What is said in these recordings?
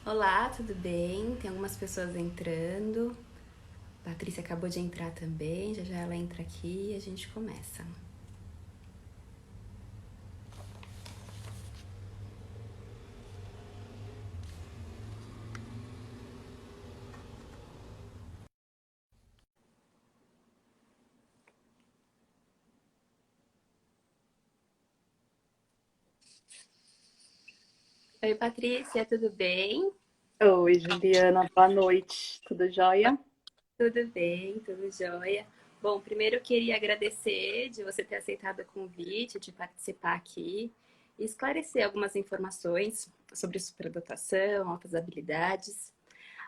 Olá, tudo bem? Tem algumas pessoas entrando. Patrícia acabou de entrar também, já já ela entra aqui e a gente começa. Oi, Patrícia, tudo bem? Oi, Juliana, boa noite. Tudo jóia? Tudo bem, tudo jóia. Bom, primeiro eu queria agradecer de você ter aceitado o convite de participar aqui e esclarecer algumas informações sobre superdotação, altas habilidades.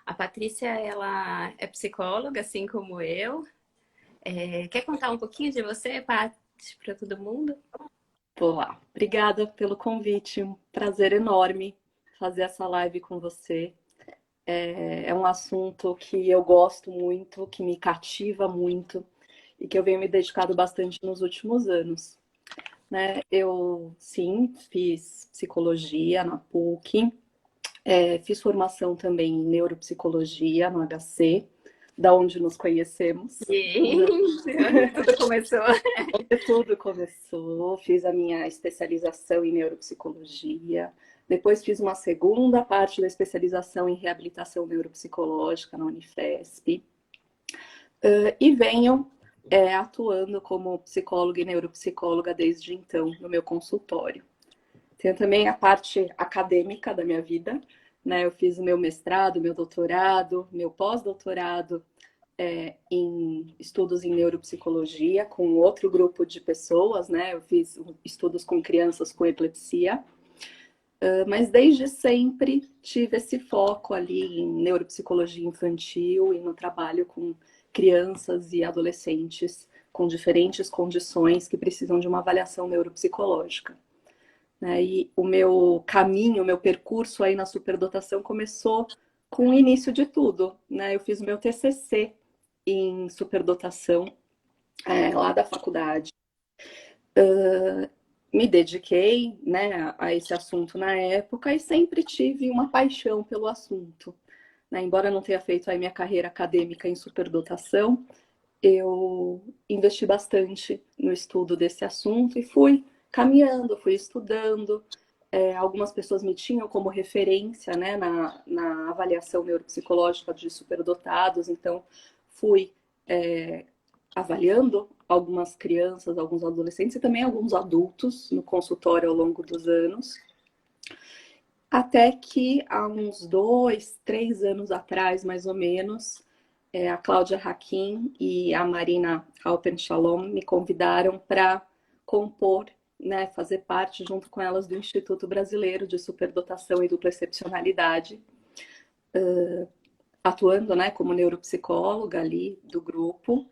A Patrícia, ela é psicóloga, assim como eu. Quer contar um pouquinho de você, Paty, para todo mundo? Vou lá. Obrigada pelo convite. Um prazer enorme fazer essa live com você. É um assunto que eu gosto muito, que me cativa muito e que eu venho me dedicado bastante nos últimos anos, né? Eu, sim, fiz psicologia na PUC, fiz formação também em neuropsicologia no HC, da onde nos conhecemos. Gente, onde tudo começou. Onde tudo começou, fiz a minha especialização em neuropsicologia, depois fiz uma segunda parte da especialização em reabilitação neuropsicológica na Unifesp, e venho atuando como psicóloga e neuropsicóloga desde então no meu consultório. Tenho também a parte acadêmica da minha vida, né? Eu fiz o meu mestrado, meu doutorado, meu pós-doutorado em estudos em neuropsicologia com outro grupo de pessoas, né? Eu fiz estudos com crianças com epilepsia, mas desde sempre tive esse foco ali em neuropsicologia infantil e no trabalho com crianças e adolescentes com diferentes condições que precisam de uma avaliação neuropsicológica, né? E o meu caminho, o meu percurso aí na superdotação começou com o início de tudo, né? Eu fiz o meu TCC em superdotação lá da faculdade. Me dediquei, né, a esse assunto na época e sempre tive uma paixão pelo assunto, né? Embora eu não tenha feito a minha carreira acadêmica em superdotação, eu investi bastante no estudo desse assunto e fui caminhando, fui estudando. Algumas pessoas me tinham como referência, né, na avaliação neuropsicológica de superdotados, então fui avaliando algumas crianças, alguns adolescentes e também alguns adultos no consultório ao longo dos anos, até que há uns 2, 3 anos atrás, mais ou menos, a Cláudia Hakim e a Marina Alpen-Shalom me convidaram para compor, né, fazer parte junto com elas do Instituto Brasileiro de Superdotação e Dupla Excepcionalidade, atuando, né, como neuropsicóloga ali do grupo.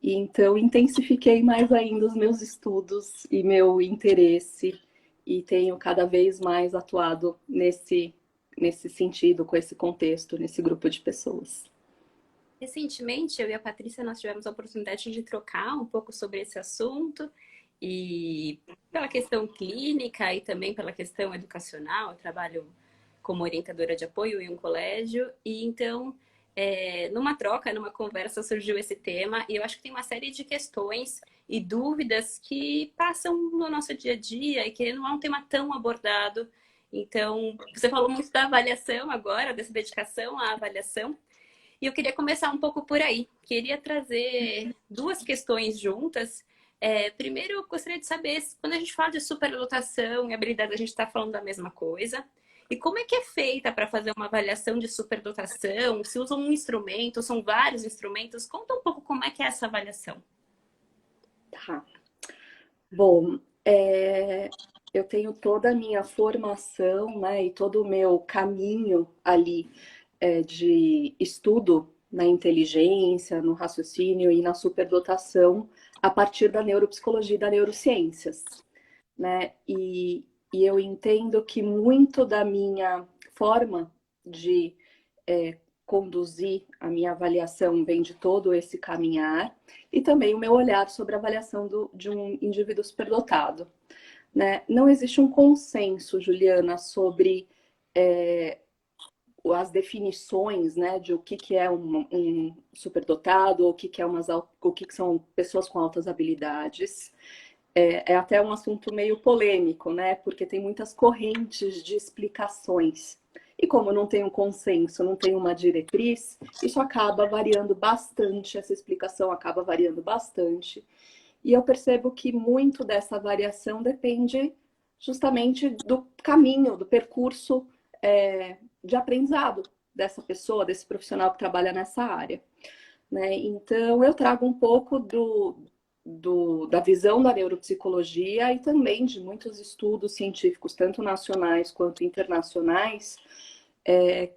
E então intensifiquei mais ainda os meus estudos e meu interesse e tenho cada vez mais atuado nesse sentido, com esse contexto, nesse grupo de pessoas. Recentemente, eu e a Patrícia, nós tivemos a oportunidade de trocar um pouco sobre esse assunto e pela questão clínica e também pela questão educacional, eu trabalho como orientadora de apoio em um colégio e então, numa troca, numa conversa surgiu esse tema e eu acho que tem uma série de questões e dúvidas que passam no nosso dia a dia e que não é um tema tão abordado. Então, você falou muito da avaliação agora, dessa dedicação à avaliação. E eu queria começar um pouco por aí. Queria trazer duas questões juntas. Primeiro, eu gostaria de saber se, quando a gente fala de superdotação e habilidade, a gente está falando da mesma coisa. E como é que é feita para fazer uma avaliação de superdotação? Se usa um instrumento, são vários instrumentos? Conta um pouco como é que é essa avaliação. Tá. Bom, eu tenho toda a minha formação, né, e todo o meu caminho ali de estudo na inteligência, no raciocínio e na superdotação a partir da neuropsicologia e da neurociências, né? E eu entendo que muito da minha forma de conduzir a minha avaliação vem de todo esse caminhar e também o meu olhar sobre a avaliação de um indivíduo superdotado, né? Não existe um consenso, Juliana, sobre as definições, né, de o que é um superdotado, o que é o que são pessoas com altas habilidades. É até um assunto meio polêmico, né, porque tem muitas correntes de explicações. E como não tem um consenso, não tem uma diretriz, isso acaba variando bastante, essa explicação acaba variando bastante. E eu percebo que muito dessa variação depende justamente do caminho, do percurso de aprendizado dessa pessoa, desse profissional que trabalha nessa área. Né? Então, eu trago um pouco da visão da neuropsicologia e também de muitos estudos científicos, tanto nacionais quanto internacionais,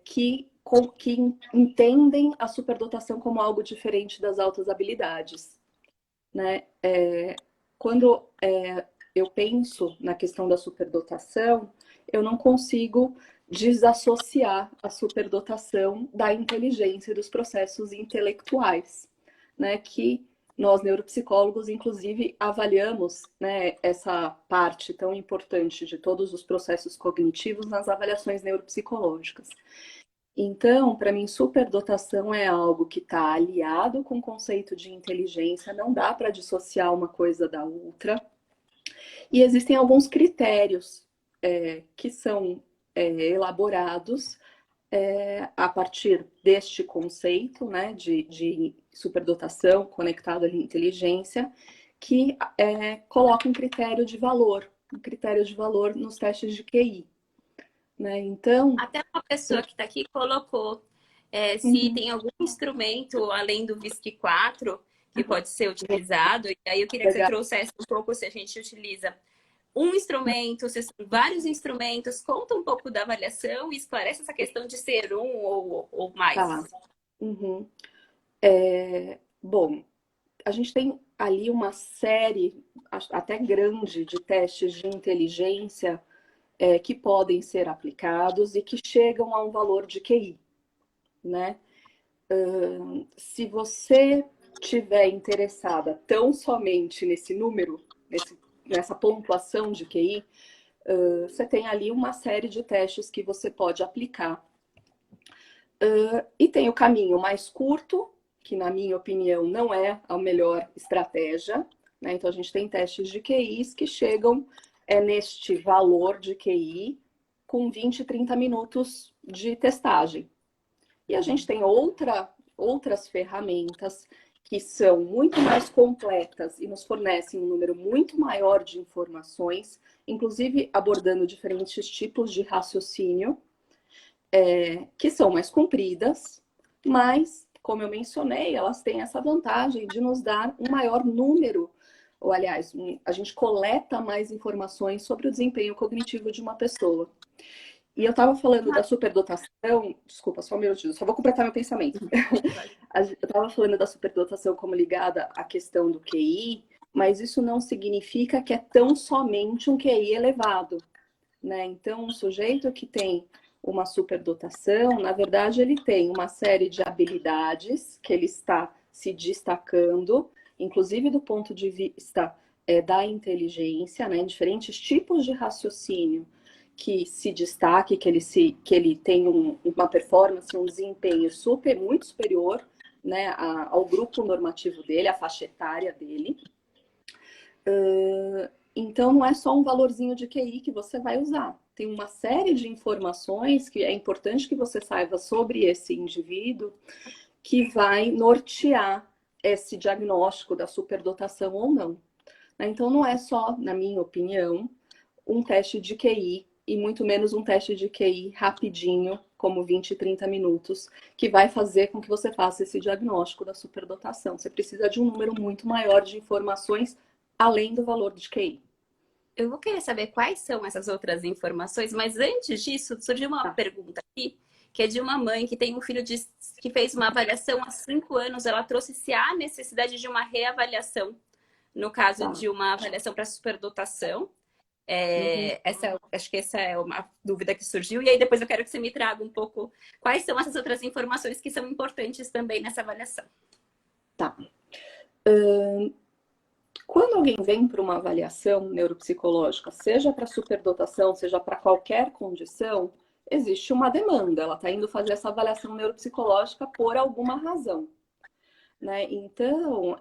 que entendem a superdotação como algo diferente das altas habilidades. Né? Quando eu penso na questão da superdotação, eu não consigo desassociar a superdotação da inteligência e dos processos intelectuais, né? Que nós, neuropsicólogos, inclusive, avaliamos, né, essa parte tão importante de todos os processos cognitivos nas avaliações neuropsicológicas. Então, para mim, superdotação é algo que está aliado com o conceito de inteligência, não dá para dissociar uma coisa da outra. E existem alguns critérios que são elaborados a partir deste conceito, né, de superdotação conectado à inteligência, que coloca um critério de valor nos testes de QI. Né? Então, Até uma pessoa que está aqui colocou se tem algum instrumento além do VISC-4 que pode ser utilizado. E aí eu queria que você trouxesse um pouco se a gente utiliza um instrumento, se são vários instrumentos. Conta um pouco da avaliação e esclarece essa questão de ser um ou mais. Tá. Uhum. Bom, a gente tem ali uma série até grande de testes de inteligência que podem ser aplicados e que chegam a um valor de QI, né? Se você tiver interessada tão somente nesse número, nessa pontuação de QI, você tem ali uma série de testes que você pode aplicar. E tem o caminho mais curto, que na minha opinião não é a melhor estratégia, né? Então a gente tem testes de QIs que chegam neste valor de QI com 20, 30 minutos de testagem. E a gente tem outras ferramentas que são muito mais completas e nos fornecem um número muito maior de informações, inclusive abordando diferentes tipos de raciocínio, que são mais compridas, mas, como eu mencionei, elas têm essa vantagem de nos dar um maior número, ou aliás, a gente coleta mais informações sobre o desempenho cognitivo de uma pessoa. E eu estava falando da superdotação, desculpa, só um minutinho, só vou completar meu pensamento. Eu estava falando da superdotação como ligada à questão do QI, mas isso não significa que é tão somente um QI elevado, né? Então, um sujeito que tem uma superdotação, na verdade, ele tem uma série de habilidades que ele está se destacando, inclusive do ponto de vista da inteligência, né? Em diferentes tipos de raciocínio que se destaque, que ele tem uma performance, um desempenho muito superior, né, ao grupo normativo dele, à faixa etária dele. Então, não é só um valorzinho de QI que você vai usar. Tem uma série de informações que é importante que você saiba sobre esse indivíduo que vai nortear esse diagnóstico da superdotação ou não. Então, não é só, na minha opinião, um teste de QI e muito menos um teste de QI rapidinho, como 20, 30 minutos, que vai fazer com que você faça esse diagnóstico da superdotação. Você precisa de um número muito maior de informações além do valor de QI. Eu vou querer saber quais são essas outras informações, mas antes disso, surgiu uma pergunta aqui, que é de uma mãe que tem um filho que fez uma avaliação há 5 anos. Ela trouxe se há necessidade de uma reavaliação, no caso de uma avaliação para superdotação. Acho que essa é uma dúvida que surgiu. E aí depois eu quero que você me traga um pouco quais são essas outras informações que são importantes também nessa avaliação. Tá. Quando alguém vem para uma avaliação neuropsicológica, seja para superdotação, seja para qualquer condição, existe uma demanda, ela está indo fazer essa avaliação neuropsicológica por alguma razão, né? Então,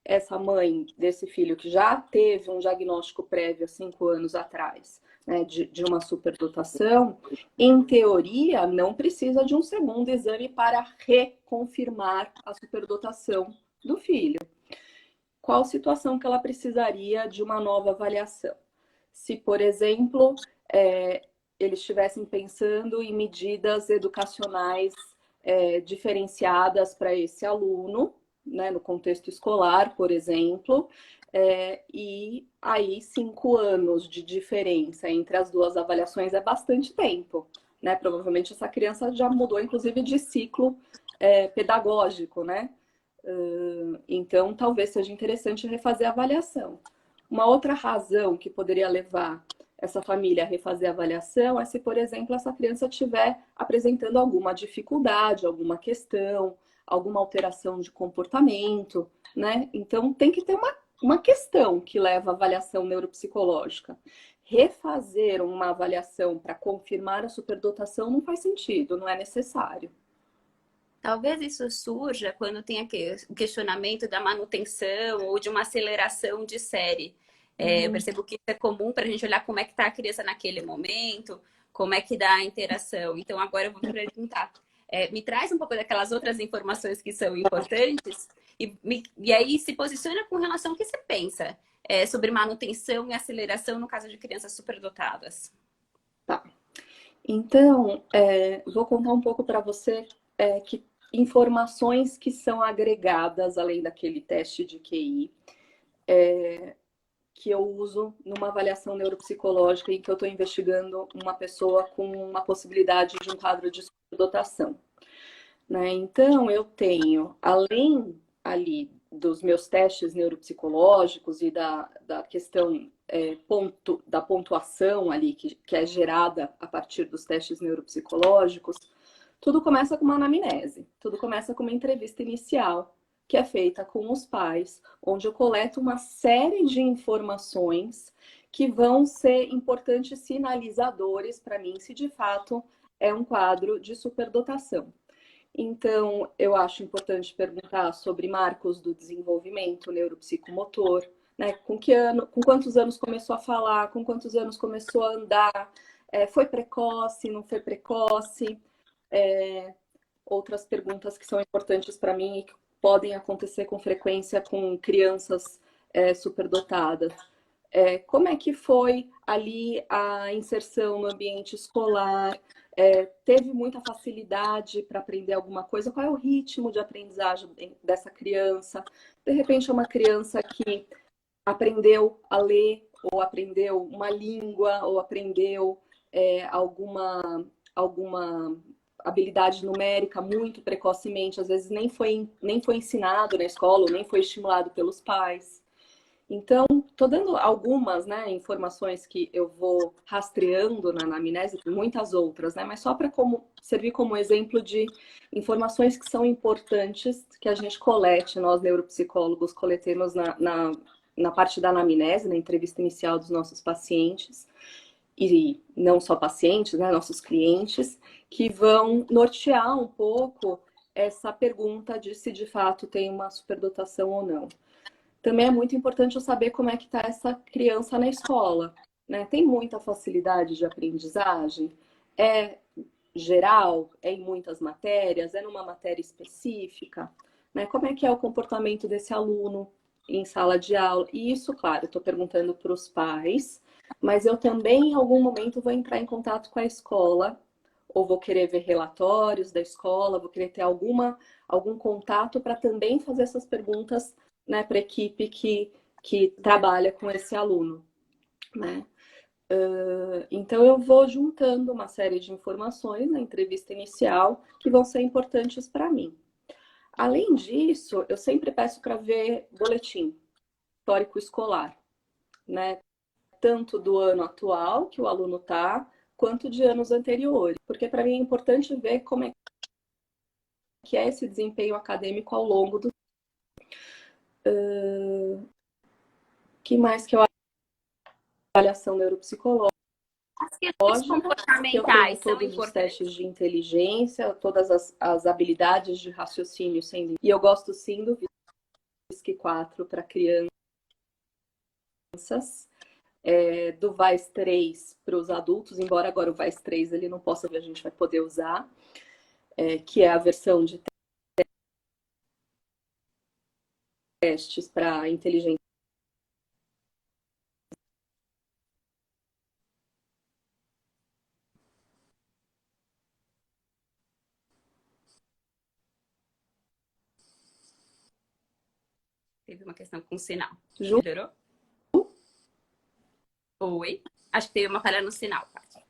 essa mãe desse filho que já teve um diagnóstico prévio há 5 anos atrás, né, de uma superdotação, em teoria, não precisa de um segundo exame para reconfirmar a superdotação do filho. Qual situação que ela precisaria de uma nova avaliação? Se, por exemplo, eles estivessem pensando em medidas educacionais diferenciadas para esse aluno, né, no contexto escolar, por exemplo, e aí 5 anos de diferença entre as duas avaliações é bastante tempo, né? Provavelmente essa criança já mudou, inclusive, de ciclo pedagógico, né? Então, talvez seja interessante refazer a avaliação. Uma outra razão que poderia levar essa família a refazer a avaliação é se, por exemplo, essa criança estiver apresentando alguma dificuldade, alguma questão, alguma alteração de comportamento, né? Então, tem que ter uma questão que leva à avaliação neuropsicológica. Refazer uma avaliação para confirmar a superdotação não faz sentido, não é necessário. Talvez isso surja quando tem o questionamento da manutenção ou de uma aceleração de série. Eu percebo que isso é comum para a gente olhar como é que está a criança naquele momento, como é que dá a interação. Então, agora eu vou perguntar. Me traz um pouco daquelas outras informações que são importantes e aí se posiciona com relação ao que você pensa sobre manutenção e aceleração no caso de crianças superdotadas. Tá. Então, vou contar um pouco para você que informações que são agregadas além daquele teste de QI, que eu uso numa avaliação neuropsicológica em que eu estou investigando uma pessoa com uma possibilidade de um quadro de superdotação, né? Então, eu tenho, além ali dos meus testes neuropsicológicos e da questão da pontuação ali que é gerada a partir dos testes neuropsicológicos, tudo começa com uma anamnese, tudo começa com uma entrevista inicial que é feita com os pais, onde eu coleto uma série de informações que vão ser importantes sinalizadores para mim se de fato é um quadro de superdotação. Então, eu acho importante perguntar sobre marcos do desenvolvimento neuropsicomotor, né? Com quantos anos começou a falar, com quantos anos começou a andar, foi precoce, não foi precoce? Outras perguntas que são importantes para mim e que podem acontecer com frequência com crianças superdotadas. Como é que foi ali a inserção no ambiente escolar? Teve muita facilidade para aprender alguma coisa? Qual é o ritmo de aprendizagem dessa criança? De repente, é uma criança que aprendeu a ler, ou aprendeu uma língua, ou aprendeu alguma habilidade numérica muito precocemente, às vezes nem foi ensinado na escola, ou nem foi estimulado pelos pais. Então, estou dando algumas, né, informações que eu vou rastreando na anamnese, muitas outras, né, mas só para servir como exemplo de informações que são importantes que a gente colete, nós neuropsicólogos coletemos na parte da anamnese, na entrevista inicial dos nossos pacientes, e não só pacientes, né, nossos clientes, que vão nortear um pouco essa pergunta de se de fato tem uma superdotação ou não. Também é muito importante eu saber como é que está essa criança na escola, né? Tem muita facilidade de aprendizagem? É geral? É em muitas matérias? É numa matéria específica? Né? Como é que é o comportamento desse aluno em sala de aula? E isso, claro, eu estou perguntando para os pais, mas eu também, em algum momento, vou entrar em contato com a escola, ou vou querer ver relatórios da escola, vou querer ter algum contato para também fazer essas perguntas, né, para a equipe que trabalha com esse aluno, né? Então, eu vou juntando uma série de informações na entrevista inicial que vão ser importantes para mim. Além disso, eu sempre peço para ver boletim histórico escolar, né? Tanto do ano atual que o aluno está, quanto de anos anteriores, porque para mim é importante ver como é que é esse desempenho acadêmico ao longo do que mais que eu avaliação neuropsicológica. questões que eu tenho comportamentais são todos os importantes. testes de inteligência, todas as habilidades de raciocínio sendo. E eu gosto sim do VISC 4 para crianças, do VAIS 3 para os adultos, embora agora o VAIS 3 ele não possa, a gente vai poder usar, que é a versão de testes para inteligência. Teve uma questão com o sinal. Ju? Melhorou? Oi? Acho que teve uma falha no sinal, Paty.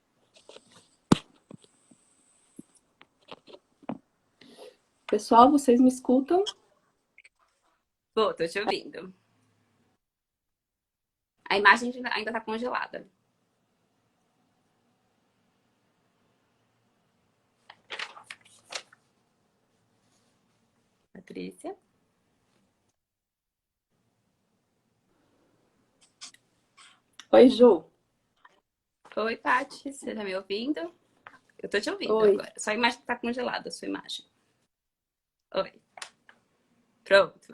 Pessoal, vocês me escutam? Tô te ouvindo. A imagem ainda tá congelada. Patrícia? Oi, Ju. Oi, Paty. Você tá me ouvindo? Eu tô te ouvindo Oi. agora. Só a imagem tá congelada, a sua imagem. Oi. Pronto.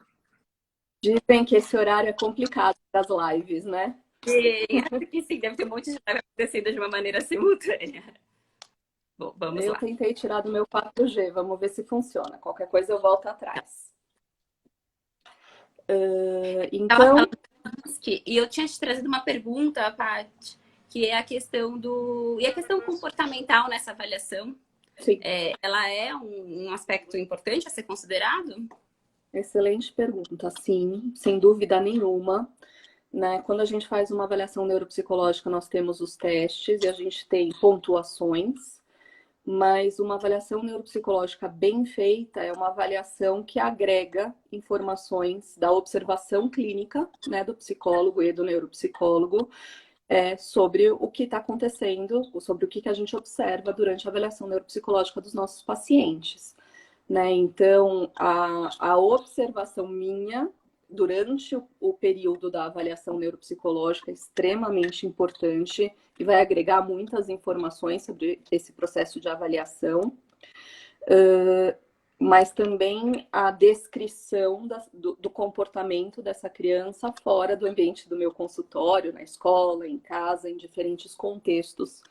Dizem que esse horário é complicado das lives, né? Acho que sim, deve ter um monte de live acontecendo de uma maneira simultânea. Bom, vamos Eu lá. tentei tirar do meu 4G, vamos ver se funciona. Qualquer coisa eu volto atrás. Então, e eu tinha te trazido uma pergunta, Paty, que é a questão e a questão comportamental nessa avaliação. sim. Ela é um aspecto importante a ser considerado? Excelente pergunta, sim, sem dúvida nenhuma. Né? Quando a gente faz uma avaliação neuropsicológica, nós temos os testes e a gente tem pontuações, mas uma avaliação neuropsicológica bem feita é uma avaliação que agrega informações da observação clínica, né, do psicólogo e do neuropsicólogo, sobre o que está acontecendo, sobre o que a gente observa durante a avaliação neuropsicológica dos nossos pacientes. Né? Então, a observação minha durante o período da avaliação neuropsicológica é extremamente importante e vai agregar muitas informações sobre esse processo de avaliação, mas também a descrição do comportamento dessa criança fora do ambiente do meu consultório, na escola, em casa, em diferentes contextos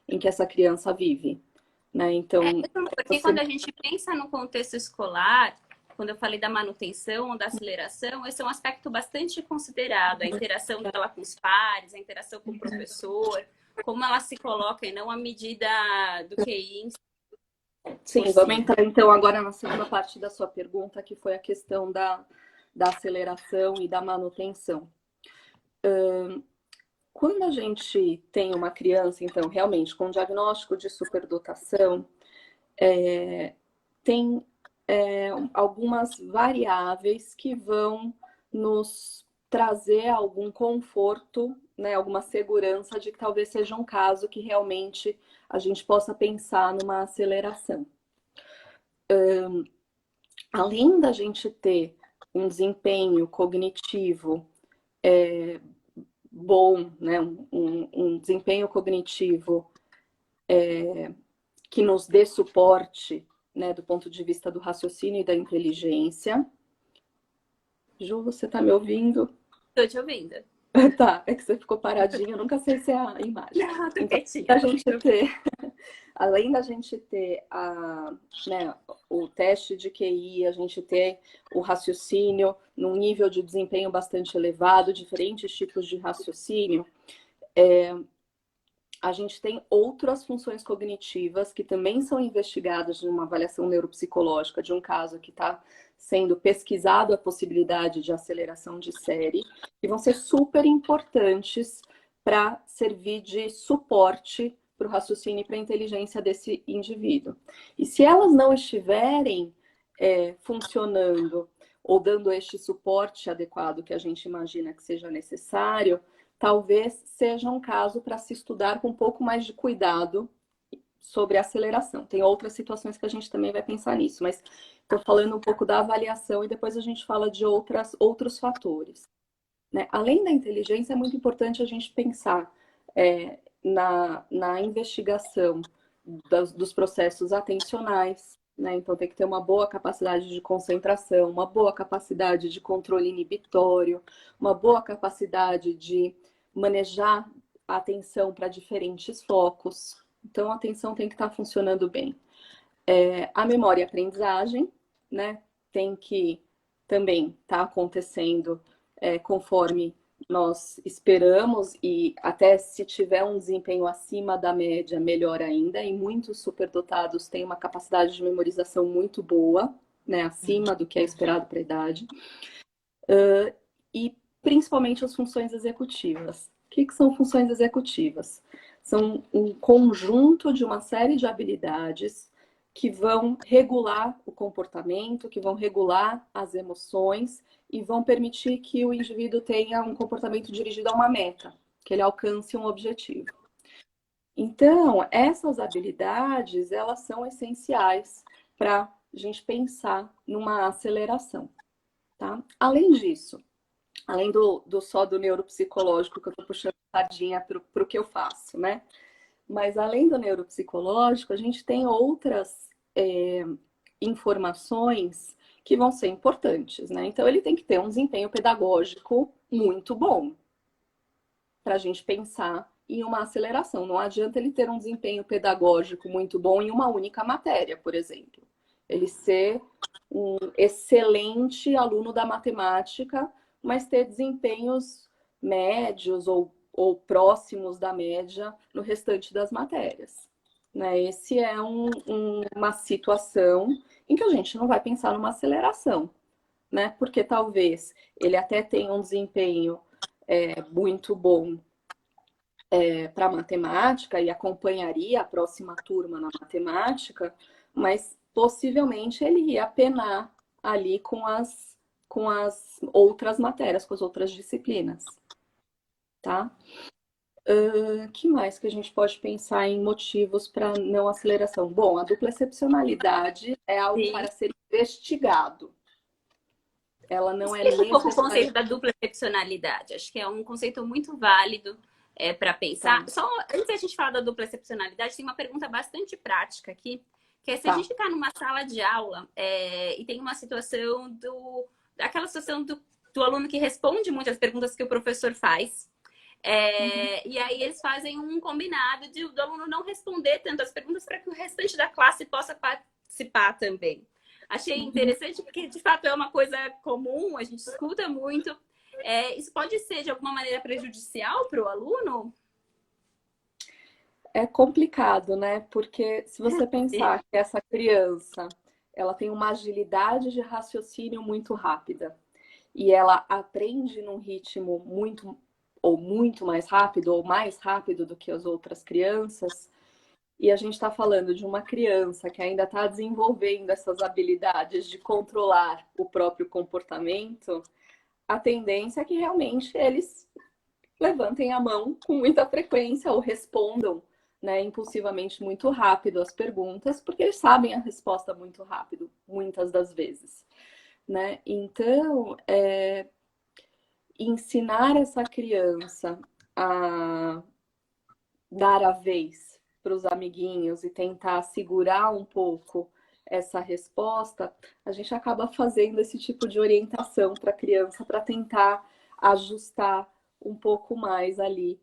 em que essa criança vive. Né? Então, porque quando a gente pensa no contexto escolar, quando eu falei da manutenção ou da aceleração, esse é um aspecto bastante considerado, a interação dela com os pares, a interação com o professor, como ela se coloca e não a medida do QI. Sim, vamos entrar então agora na segunda parte da sua pergunta, que foi a questão da aceleração e da manutenção. Quando a gente tem uma criança, então, realmente, com diagnóstico de superdotação, tem algumas variáveis que vão nos trazer algum conforto, né, alguma segurança de que talvez seja um caso que realmente a gente possa pensar numa aceleração. Além da gente ter um desempenho cognitivo bom, né, um desempenho cognitivo que nos dê suporte, né, do ponto de vista do raciocínio e da inteligência. Ju, você está me ouvindo? Estou te ouvindo. Tá, é que você ficou paradinha, eu nunca sei se é a imagem. Não, tô então, quietinha. além da gente ter né, o teste de QI, a gente ter o raciocínio num nível de desempenho bastante elevado, diferentes tipos de raciocínio, a gente tem outras funções cognitivas que também são investigadas numa avaliação neuropsicológica de um caso que está sendo pesquisado a possibilidade de aceleração de série, que vão ser super importantes para servir de suporte para o raciocínio e para a inteligência desse indivíduo. E se elas não estiverem funcionando ou dando este suporte adequado que a gente imagina que seja necessário, talvez seja um caso para se estudar com um pouco mais de cuidado sobre a aceleração. Tem outras situações que a gente também vai pensar nisso, mas estou falando um pouco da avaliação e depois a gente fala de outros fatores. Né? Além da inteligência, é muito importante a gente pensar na investigação dos processos atencionais, né? Então tem que ter uma boa capacidade de concentração, uma boa capacidade de controle inibitório, uma boa capacidade de manejar a atenção para diferentes focos. Então a atenção tem que estar funcionando bem. A memória e a aprendizagem, né? Tem que também estar acontecendo conforme nós esperamos, e até se tiver um desempenho acima da média, melhor ainda. E muitos superdotados têm uma capacidade de memorização muito boa, né, acima do que é esperado para a idade. E principalmente as funções executivas. O que são funções executivas? São um conjunto de uma série de habilidades que vão regular o comportamento, que vão regular as emoções e vão permitir que o indivíduo tenha um comportamento dirigido a uma meta, que ele alcance um objetivo. Então, essas habilidades, elas são essenciais para a gente pensar numa aceleração, tá? Além disso, além só do neuropsicológico, que eu estou puxando sardinha para o que eu faço, né? Mas além do neuropsicológico, a gente tem outras informações que vão ser importantes, né? Então, ele tem que ter um desempenho pedagógico muito bom para a gente pensar em uma aceleração. Não adianta ele ter um desempenho pedagógico muito bom em uma única matéria, por exemplo. Ele ser um excelente aluno da matemática, mas ter desempenhos médios ou próximos da média no restante das matérias. Né? Esse é uma situação em que a gente não vai pensar numa aceleração, né? Porque talvez ele até tenha um desempenho muito bom para matemática e acompanharia a próxima turma na matemática, mas possivelmente ele ia penar ali com as outras matérias, com as outras disciplinas, tá? Que mais que a gente pode pensar em motivos para não aceleração? Bom, a dupla excepcionalidade é algo Sim. para ser investigado. Ela não é Explica um pouco o necessária. conceito da dupla excepcionalidade. Acho que é um conceito muito válido para pensar. Tá. Só antes da gente falar da dupla excepcionalidade, tem uma pergunta bastante prática aqui, que é se a Tá. gente está numa sala de aula e tem uma situação aquela situação do aluno que responde muitas perguntas que o professor faz. E aí eles fazem um combinado do aluno não responder tantas perguntas para que o restante da classe possa participar também. Achei interessante porque, de fato, é uma coisa comum, a gente escuta muito. Isso pode ser, de alguma maneira, prejudicial para o aluno? É complicado, né? Porque se você pensar que essa criança, ela tem uma agilidade de raciocínio muito rápida e ela aprende num ritmo muito mais rápido ou mais rápido do que as outras crianças, e a gente está falando de uma criança que ainda está desenvolvendo essas habilidades de controlar o próprio comportamento, a tendência é que realmente eles levantem a mão com muita frequência ou respondam, né, impulsivamente muito rápido as perguntas, porque eles sabem a resposta muito rápido, muitas das vezes. Né? Então, ensinar essa criança a dar a vez para os amiguinhos e tentar segurar um pouco essa resposta, a gente acaba fazendo esse tipo de orientação para a criança para tentar ajustar um pouco mais ali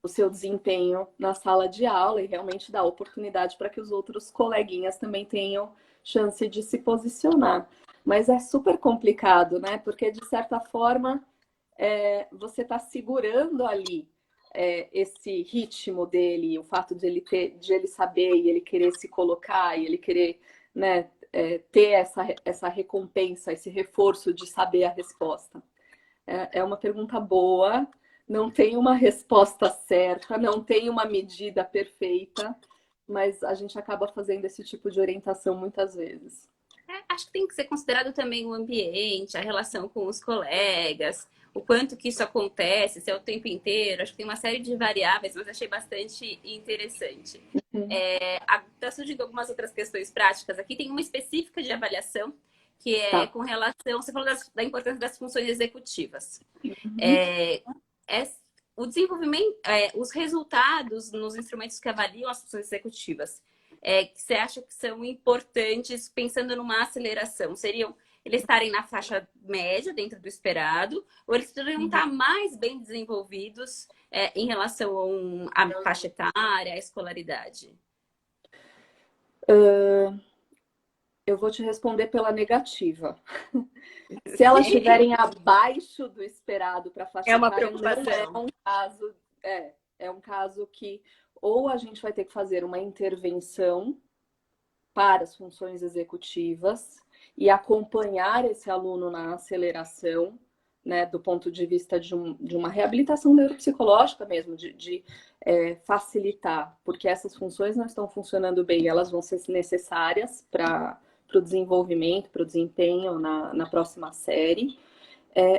o seu desempenho na sala de aula e realmente dar oportunidade para que os outros coleguinhas também tenham chance de se posicionar. Mas é super complicado, né? Porque, de certa forma, você está segurando ali esse ritmo dele, o fato de ele saber e ele querer se colocar e ele querer, né, ter essa recompensa, esse reforço de saber a resposta. É uma pergunta boa, não tem uma resposta certa, não tem uma medida perfeita, mas a gente acaba fazendo esse tipo de orientação muitas vezes. Acho que tem que ser considerado também o ambiente, a relação com os colegas, o quanto que isso acontece, se é o tempo inteiro. Acho que tem uma série de variáveis, mas achei bastante interessante. Está surgindo algumas outras questões práticas aqui. Tem uma específica de avaliação, que é com relação... Você falou da importância das funções executivas. o desenvolvimento, os resultados nos instrumentos que avaliam as funções executivas, que você acha que são importantes pensando numa aceleração? Seriam eles estarem na faixa média, dentro do esperado, ou eles poderiam estar mais bem desenvolvidos em relação à faixa etária, à escolaridade? Eu vou te responder pela negativa. Se elas estiverem abaixo do esperado para a faixa É uma etária, não é preocupação. um caso, é um caso que ou a gente vai ter que fazer uma intervenção para as funções executivas e acompanhar esse aluno na aceleração, né, do ponto de vista de uma reabilitação neuropsicológica mesmo, de facilitar, porque essas funções não estão funcionando bem, elas vão ser necessárias para o desenvolvimento, para o desempenho na próxima série,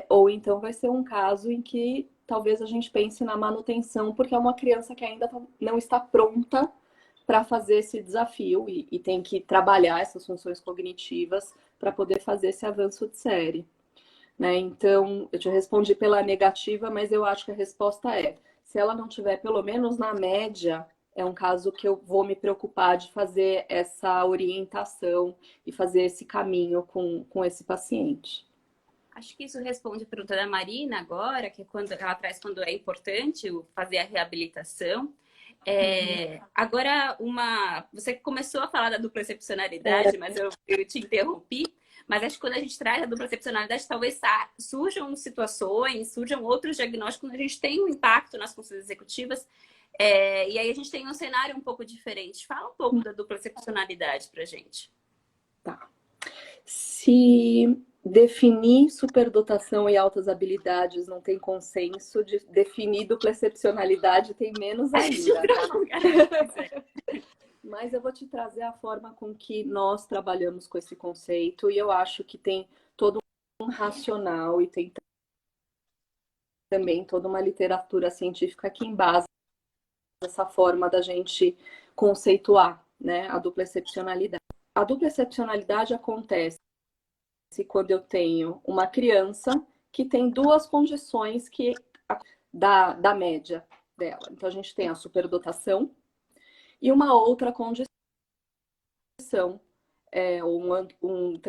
ou então vai ser um caso em que talvez a gente pense na manutenção, porque é uma criança que ainda não está pronta para fazer esse desafio e tem que trabalhar essas funções cognitivas para poder fazer esse avanço de série. Né? Então, eu te respondi pela negativa, mas eu acho que a resposta se ela não tiver pelo menos na média, é um caso que eu vou me preocupar de fazer essa orientação e fazer esse caminho com esse paciente. Acho que isso responde a pergunta da Marina agora, que é quando ela traz quando é importante fazer a reabilitação. Agora, você começou a falar da dupla excepcionalidade, mas eu te interrompi. Mas acho que quando a gente traz a dupla excepcionalidade, talvez surjam situações, surjam outros diagnósticos quando a gente tem um impacto nas funções executivas. E aí a gente tem um cenário um pouco diferente. Fala um pouco da dupla excepcionalidade para a gente. Tá. Se definir superdotação e altas habilidades não tem consenso, de definir dupla excepcionalidade tem menos ainda. Mas eu vou te trazer a forma com que nós trabalhamos com esse conceito e eu acho que tem todo um racional e tem também toda uma literatura científica que embasa essa forma da gente conceituar, né, a dupla excepcionalidade. A dupla excepcionalidade acontece quando eu tenho uma criança que tem duas condições da média dela. Então, a gente tem a superdotação e uma outra condição, um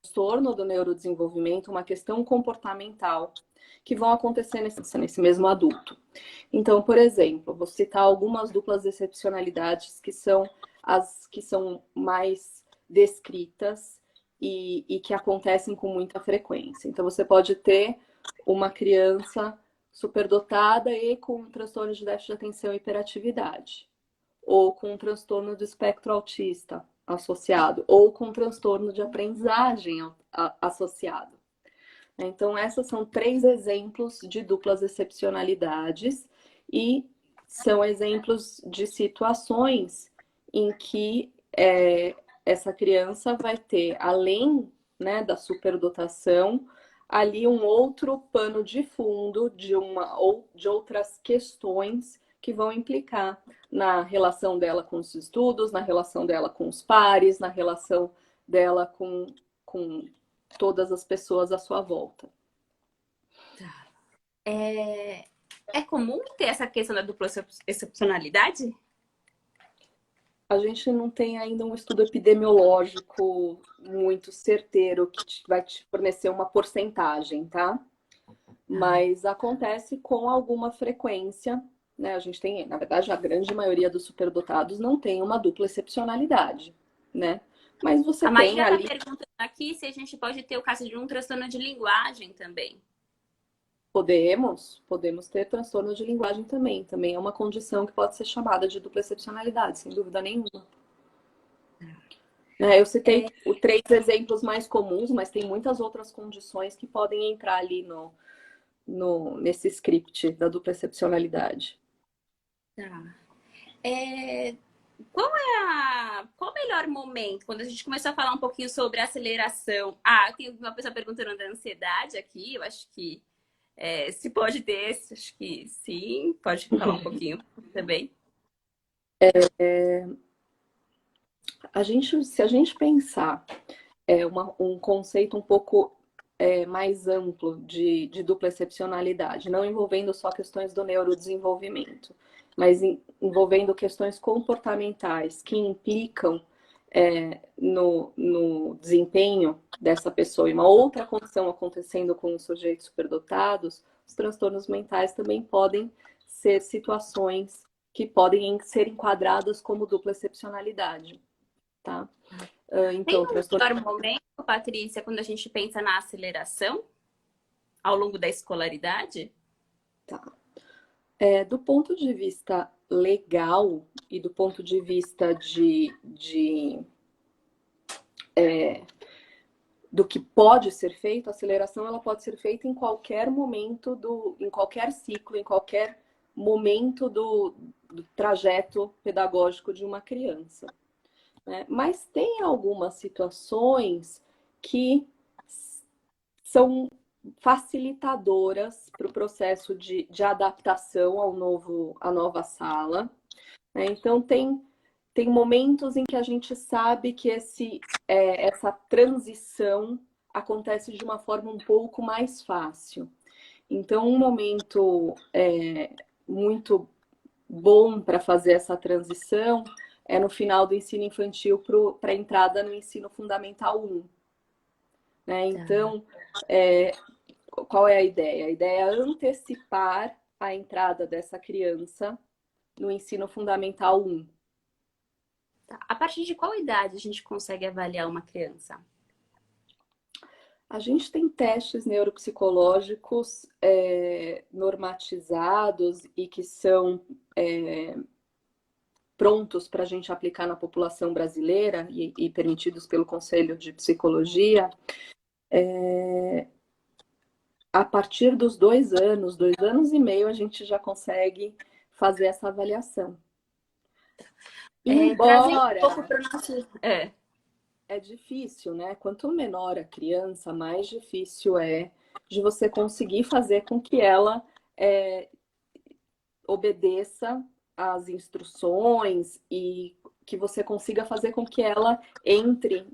transtorno do neurodesenvolvimento, uma questão comportamental, que vão acontecer nesse mesmo adulto. Então, por exemplo, vou citar algumas duplas excepcionalidades que são as que são mais descritas e que acontecem com muita frequência. Então, você pode ter uma criança superdotada e com um transtorno de déficit de atenção e hiperatividade, ou com um transtorno do espectro autista associado, ou com um transtorno de aprendizagem associado. Então, essas são 3 exemplos de duplas excepcionalidades e são exemplos de situações em que essa criança vai ter, além, né, da superdotação, ali um outro pano de fundo de outras questões que vão implicar na relação dela com os estudos, na relação dela com os pares, na relação dela com todas as pessoas à sua volta. É comum ter essa questão da dupla excepcionalidade? A gente não tem ainda um estudo epidemiológico muito certeiro que vai te fornecer uma porcentagem, tá? Mas acontece com alguma frequência, né? A gente tem, na verdade, a grande maioria dos superdotados não tem uma dupla excepcionalidade, né? Mas você a tem Maíra ali... está perguntando aqui se a gente pode ter o caso de um transtorno de linguagem também. Podemos ter transtorno de linguagem também. Também é uma condição que pode ser chamada de dupla excepcionalidade, sem dúvida nenhuma. Eu citei 3 exemplos mais comuns, mas tem muitas outras condições que podem entrar ali nesse script da dupla excepcionalidade. Tá. Qual o melhor momento? Quando a gente começou a falar um pouquinho sobre aceleração. Tem uma pessoa perguntando da ansiedade aqui. Eu acho que se pode ter, acho que sim. Pode falar um pouquinho também. Se a gente pensar um conceito um pouco mais amplo de dupla excepcionalidade, não envolvendo só questões do neurodesenvolvimento, mas envolvendo questões comportamentais que implicam no desempenho dessa pessoa. E uma outra condição acontecendo com os sujeitos superdotados, os transtornos mentais também podem ser situações que podem ser enquadradas como dupla excepcionalidade, tá? Tem Então, um melhor momento, Patrícia, quando a gente pensa na aceleração ao longo da escolaridade? tá. Do ponto de vista legal e do ponto de vista do que pode ser feito, a aceleração ela pode ser feita em qualquer momento, em qualquer ciclo, em qualquer momento do trajeto pedagógico de uma criança, né? Mas tem algumas situações que são facilitadoras para o processo de adaptação à nova sala, né? Então, tem momentos em que a gente sabe que essa transição acontece de uma forma um pouco mais fácil. Então, um momento muito bom para fazer essa transição é no final do ensino infantil para a entrada no ensino fundamental 1. Né? Então, qual é a ideia? A ideia é antecipar a entrada dessa criança no ensino fundamental 1. A partir de qual idade a gente consegue avaliar uma criança? A gente tem testes neuropsicológicos normatizados e que são prontos para a gente aplicar na população brasileira e permitidos pelo Conselho de Psicologia, a partir dos 2 anos e meio, a gente já consegue fazer essa avaliação. Embora um pouco para o nosso... é difícil, né? Quanto menor a criança, mais difícil é de você conseguir fazer com que ela obedeça às instruções e que você consiga fazer com que ela entre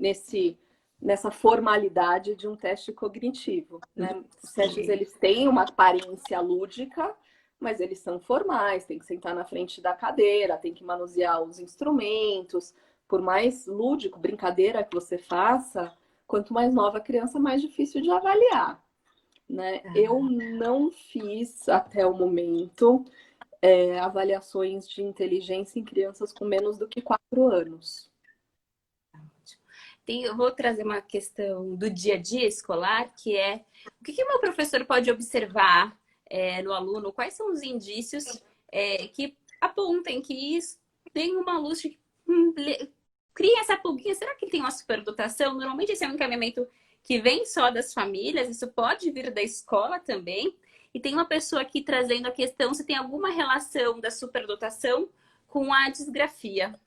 nessa formalidade de um teste cognitivo, né? Os testes, eles têm uma aparência lúdica, mas eles são formais, tem que sentar na frente da cadeira, tem que manusear os instrumentos. Por mais lúdico, brincadeira que você faça, quanto mais nova a criança, mais difícil de avaliar, né? Eu não fiz, até o momento, avaliações de inteligência em crianças com menos do que 4 anos. Eu vou trazer uma questão do dia a dia escolar, que é o que o meu professor pode observar no aluno? Quais são os indícios que apontem que tem uma luz que cria essa pulguinha? Será que ele tem uma superdotação? Normalmente esse é um encaminhamento que vem só das famílias, isso pode vir da escola também. E tem uma pessoa aqui trazendo a questão se tem alguma relação da superdotação com a disgrafia.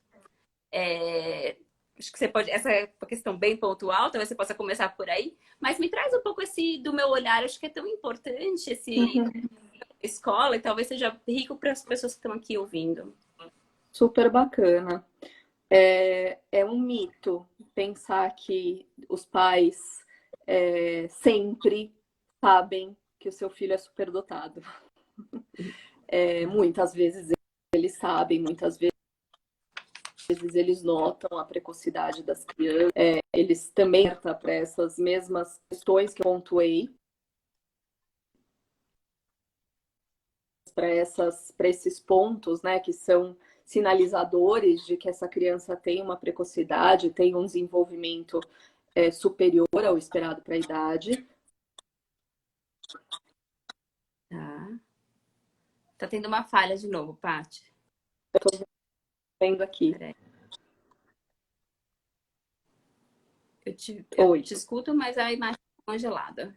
Acho que você pode, essa é uma questão bem pontual, talvez você possa começar por aí, mas me traz um pouco do meu olhar, acho que é tão importante escola e talvez seja rico para as pessoas que estão aqui ouvindo. Super bacana. É um mito pensar que os pais sempre sabem que o seu filho é superdotado. Muitas vezes eles sabem, muitas vezes eles notam a precocidade das crianças, eles também para essas mesmas questões que eu pontuei, para esses pontos, né, que são sinalizadores de que essa criança tem uma precocidade, tem um desenvolvimento superior ao esperado para a idade. Tá tendo uma falha de novo, Paty. Eu tô vendo aqui. Eu te escuto, mas a imagem está congelada.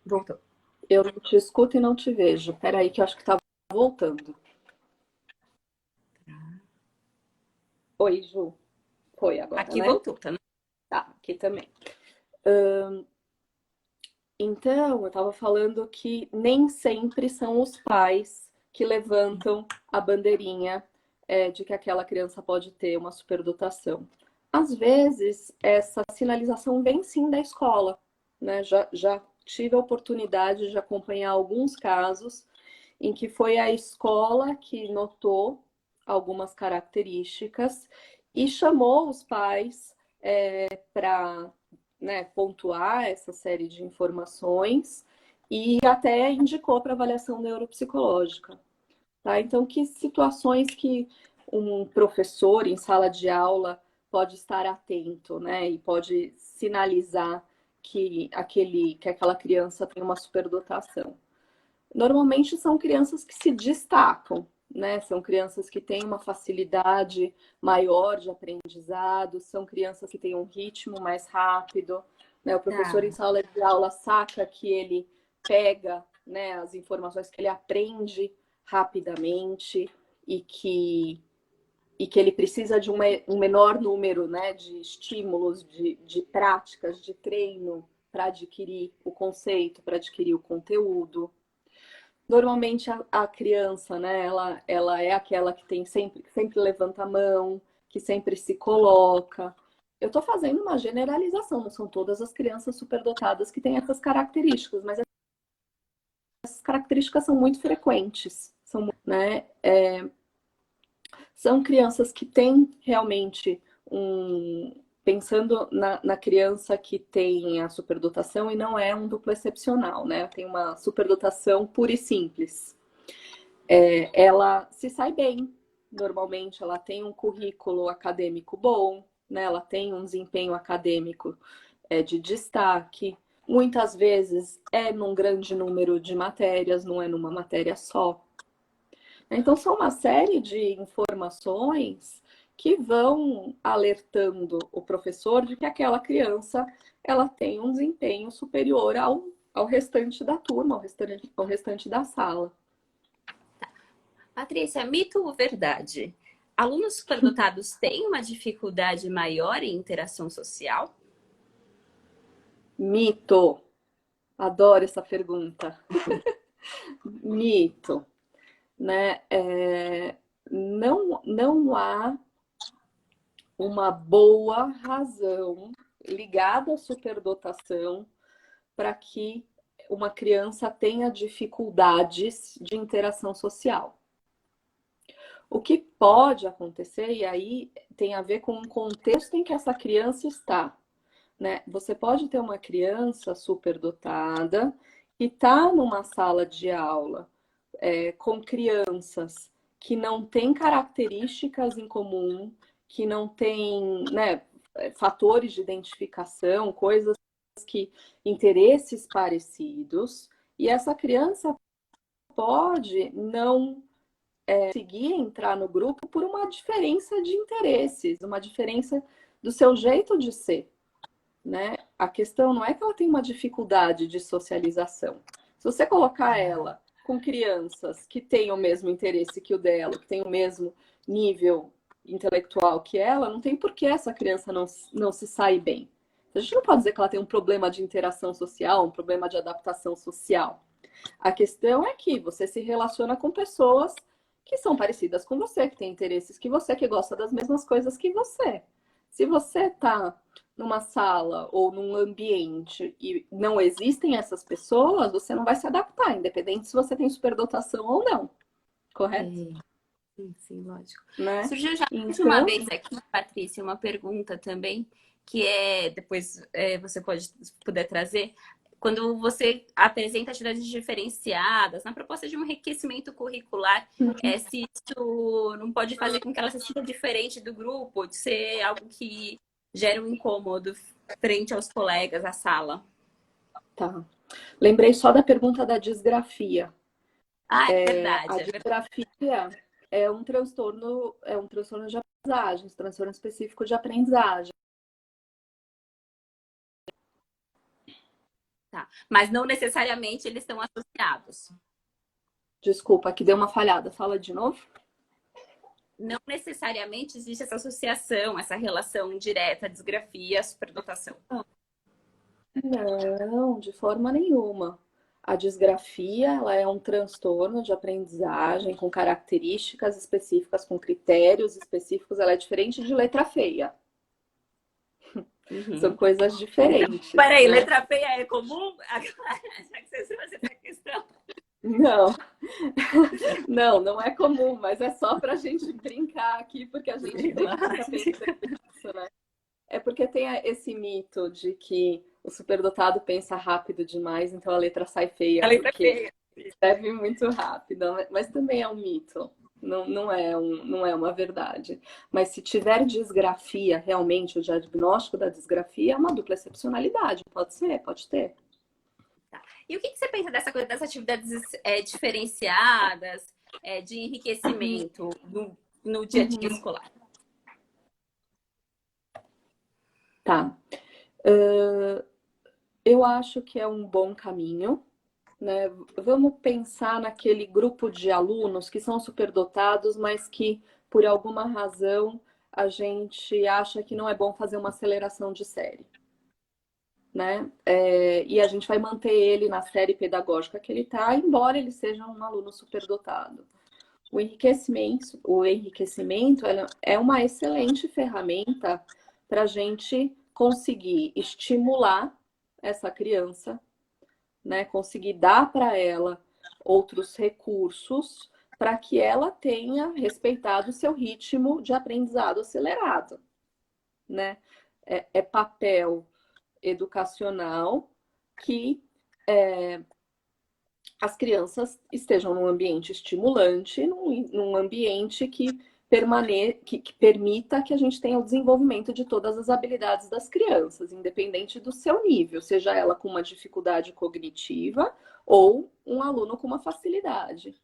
Voltou. Eu não te escuto e não te vejo. Peraí, que eu acho que tá voltando. Oi, Ju. Foi agora, aqui, né? voltou, tá? Tá, aqui também. Então, eu estava falando que nem sempre são os pais que levantam a bandeirinha de que aquela criança pode ter uma superdotação. às vezes, essa sinalização vem sim da escola, né? Já tive a oportunidade de acompanhar alguns casos em que foi a escola que notou algumas características e chamou os pais para, né, pontuar essa série de informações e até indicou para avaliação neuropsicológica. Tá? Então, que situações que um professor em sala de aula pode estar atento, né? E pode sinalizar que aquela criança tem uma superdotação. Normalmente são crianças que se destacam, né? São crianças que têm uma facilidade maior de aprendizado, são crianças que têm um ritmo mais rápido, né? O professor em Tá. sala de aula saca que ele pega, né, as informações, que ele aprende rapidamente e que ele precisa de um menor número, né, de estímulos, de práticas, de treino para adquirir o conceito, para adquirir o conteúdo. Normalmente a criança, né, ela é aquela que tem sempre levanta a mão, que sempre se coloca. Eu estou fazendo uma generalização, não são todas as crianças superdotadas que têm essas características, mas essas características são muito frequentes, né? São crianças que têm realmente pensando na criança que tem a superdotação e não é um duplo excepcional, né? Tem uma superdotação pura e simples. Ela se sai bem, normalmente ela tem um currículo acadêmico bom, né? Ela tem um desempenho acadêmico de destaque. Muitas vezes é num grande número de matérias, não é numa matéria só. Então, são uma série de informações que vão alertando o professor de que aquela criança ela tem um desempenho superior ao restante da turma, ao restante da sala. Patrícia, mito ou verdade? Alunos superdotados têm uma dificuldade maior em interação social? Mito. Adoro essa pergunta. Mito, né? Não há uma boa razão ligada à superdotação para que uma criança tenha dificuldades de interação social. O que pode acontecer, e aí tem a ver com o contexto em que essa criança está, né? Você pode ter uma criança superdotada que está numa sala de aula com crianças que não têm características em comum, que não têm, né, fatores de identificação, coisas que interesses parecidos, e essa criança pode não conseguir entrar no grupo por uma diferença de interesses, uma diferença do seu jeito de ser, né? A questão não é que ela tem uma dificuldade de socialização. Se você colocar ela com crianças que têm o mesmo interesse que o dela, que têm o mesmo nível intelectual que ela, não tem por que essa criança não se sair bem. A gente não pode dizer que ela tem um problema de interação social, um problema de adaptação social. A questão é que você se relaciona com pessoas que são parecidas com você, que têm interesses que você, que gosta das mesmas coisas que você. Se você está numa sala ou num ambiente e não existem essas pessoas, você não vai se adaptar, independente se você tem superdotação ou não. Correto? Sim, lógico. Né? Surgiu já mais uma Então, vez aqui, Patrícia, uma pergunta também, que depois você puder trazer, quando você apresenta atividades diferenciadas, na proposta de um enriquecimento curricular, se isso não pode fazer com que ela se sinta diferente do grupo, de ser algo que gera um incômodo frente aos colegas, à sala. tá. Lembrei só da pergunta da disgrafia. Ah, é A verdade, é verdade. disgrafia é um transtorno de aprendizagem, um transtorno específico de aprendizagem. Tá. Mas não necessariamente eles estão associados. Desculpa, aqui deu uma falhada. Fala de novo. Não necessariamente existe essa associação, essa relação direta, disgrafia, superdotação. Não, de forma nenhuma. A disgrafia, ela é um transtorno de aprendizagem com características específicas, com critérios específicos. Ela é diferente de letra feia. São coisas diferentes. Peraí, né? letra feia é comum? Já que você trouxe essa questão. Não, não é comum, mas é só para a gente brincar aqui, porque a gente fica pensando nisso, né? É porque tem esse mito de que o superdotado pensa rápido demais, então a letra sai feia, A letra porque feia. escreve muito rápido, mas também é um mito. Não é uma verdade. Mas se tiver disgrafia, realmente, o diagnóstico da disgrafia é uma dupla excepcionalidade. Pode ser, pode ter. E o que você pensa dessa coisa, das atividades diferenciadas, de enriquecimento no dia a dia escolar? Tá. Eu acho que é um bom caminho, né? Vamos pensar naquele grupo de alunos que são superdotados, mas que, por alguma razão, a gente acha que não é bom fazer uma aceleração de série. Né? E a gente vai manter ele na série pedagógica que ele está, embora ele seja um aluno superdotado. O enriquecimento é uma excelente ferramenta para a gente conseguir estimular essa criança, né? Conseguir dar para ela outros recursos para que ela tenha respeitado o seu ritmo de aprendizado acelerado, né? É papel educacional que as crianças estejam num ambiente estimulante, num ambiente que permita que a gente tenha o desenvolvimento de todas as habilidades das crianças, independente do seu nível, seja ela com uma dificuldade cognitiva ou um aluno com uma facilidade.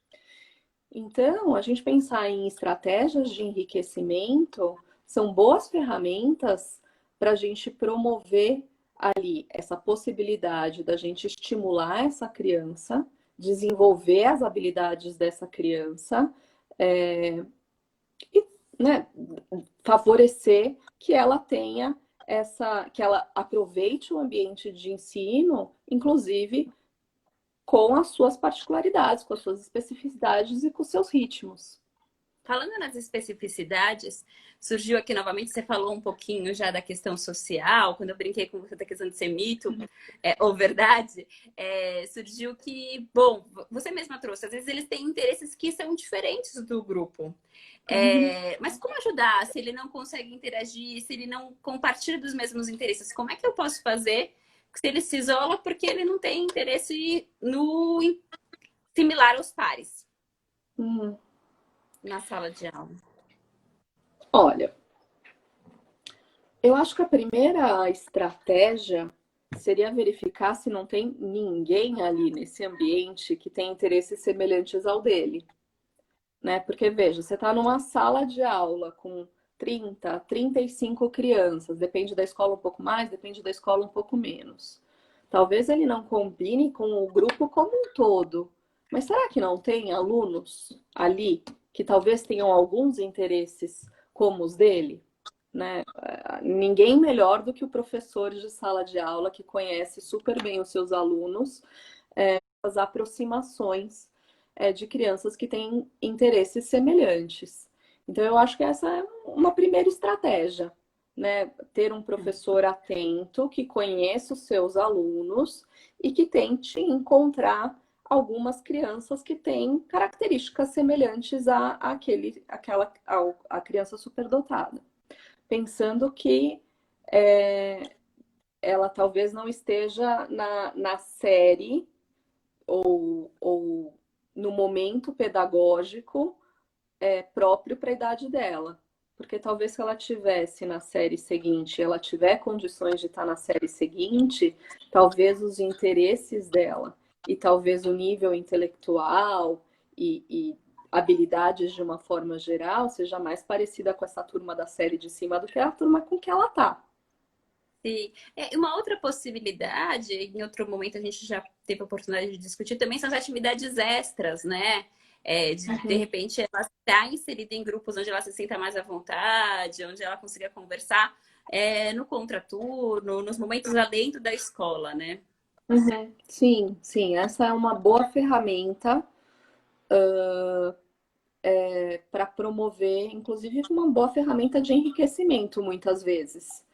Então, a gente pensar em estratégias de enriquecimento são boas ferramentas para a gente promover ali essa possibilidade da gente estimular essa criança, desenvolver as habilidades dessa criança e, né, favorecer que ela tenha que ela aproveite o ambiente de ensino, inclusive com as suas particularidades, com as suas especificidades e com os seus ritmos. Falando nas especificidades, surgiu aqui novamente, você falou um pouquinho já da questão social, quando eu brinquei com você da questão de ser mito ou verdade, surgiu que, bom, você mesma trouxe, às vezes eles têm interesses que são diferentes do grupo. Mas como ajudar se ele não consegue interagir, se ele não compartilha dos mesmos interesses? Como é que eu posso fazer se ele se isola porque ele não tem interesse no similar aos pares na sala de aula? Olha, eu acho que a primeira estratégia seria verificar se não tem ninguém ali nesse ambiente que tem interesses semelhantes ao dele. Né? Porque, veja, você está numa sala de aula com 30, 35 crianças, depende da escola um pouco mais, depende da escola um pouco menos. Talvez ele não combine com o grupo como um todo, mas será que não tem alunos ali que talvez tenham alguns interesses como os dele? Né? Ninguém melhor do que o professor de sala de aula que conhece super bem os seus alunos, as aproximações de crianças que têm interesses semelhantes. Então, eu acho que essa é uma primeira estratégia, né? Ter um professor atento, que conheça os seus alunos e que tente encontrar algumas crianças que têm características semelhantes à criança superdotada. Pensando que ela talvez não esteja na série ou no momento pedagógico próprio para a idade dela. Porque talvez se ela tivesse na série seguinte, ela tiver condições de estar na série seguinte, talvez os interesses dela e talvez o nível intelectual e habilidades de uma forma geral seja mais parecida com essa turma da série de cima do que a turma com que ela tá. Sim. Uma outra possibilidade, em outro momento a gente já teve a oportunidade de discutir, também são as atividades extras, né? De repente, ela está inserida em grupos onde ela se sinta mais à vontade, onde ela consiga conversar no contraturno, nos momentos lá dentro da escola, né? Sim, sim, essa é uma boa ferramenta para promover, inclusive uma boa ferramenta de enriquecimento, muitas vezes.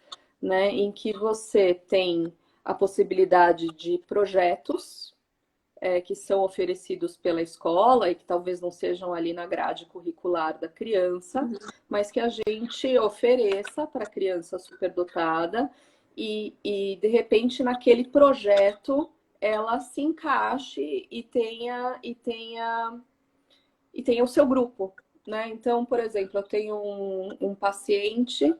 né, em que você tem a possibilidade de projetos que são oferecidos pela escola e que talvez não sejam ali na grade curricular da criança, mas que a gente ofereça para a criança superdotada de repente, naquele projeto ela se encaixe e tenha o seu grupo, né? Então, por exemplo, eu tenho um paciente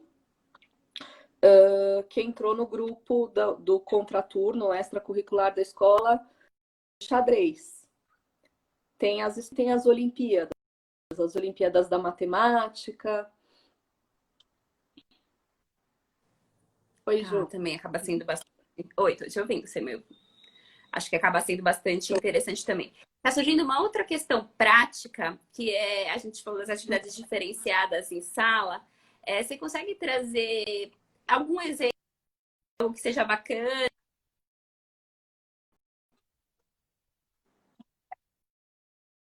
que entrou no grupo do contraturno extracurricular da escola xadrez. Tem as Olimpíadas da Matemática. Oi, Tá, Ju. também acaba sendo bastante. Oi, tô te ouvindo, você meu. Acho que acaba sendo bastante interessante também. Está surgindo uma outra questão prática, que é, a gente falou das atividades diferenciadas em sala. Você consegue trazer algum exemplo que seja bacana?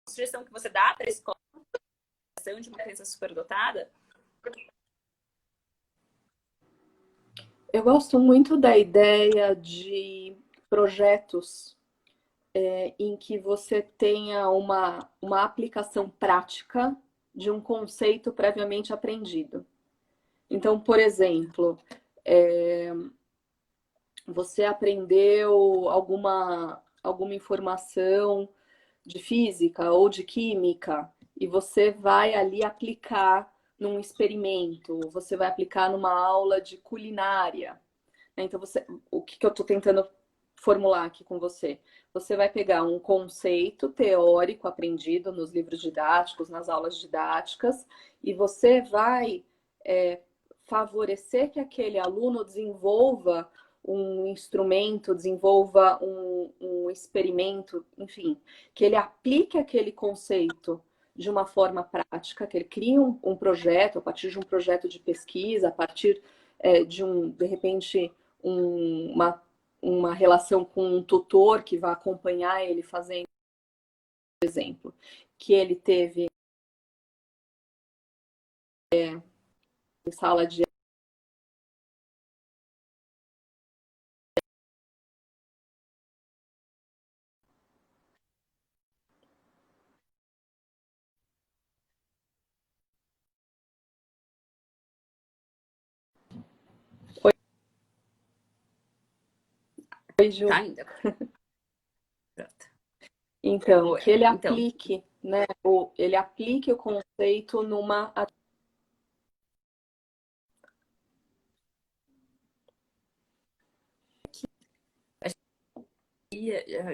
Sugestão que você dá para a escola de uma criança superdotada? Eu gosto muito da ideia de projetos em que você tenha uma aplicação prática de um conceito previamente aprendido. Então, por exemplo, você aprendeu alguma informação de física ou de química e você vai ali aplicar num experimento, você vai aplicar numa aula de culinária. Então, o que eu estou tentando formular aqui com você? Você vai pegar um conceito teórico aprendido nos livros didáticos, nas aulas didáticas, e você vai favorecer que aquele aluno desenvolva um instrumento, desenvolva um experimento, enfim, que ele aplique aquele conceito de uma forma prática, que ele crie um projeto, a partir de um projeto de pesquisa, a partir de repente, uma relação com um tutor que vai acompanhar ele fazendo, por exemplo, que ele teve em sala de Ju. Tá ainda. Pronto. Então, que ele Então, aplique, né? Ele aplique o conceito numa.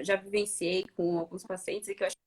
já vivenciei com alguns pacientes e que eu acho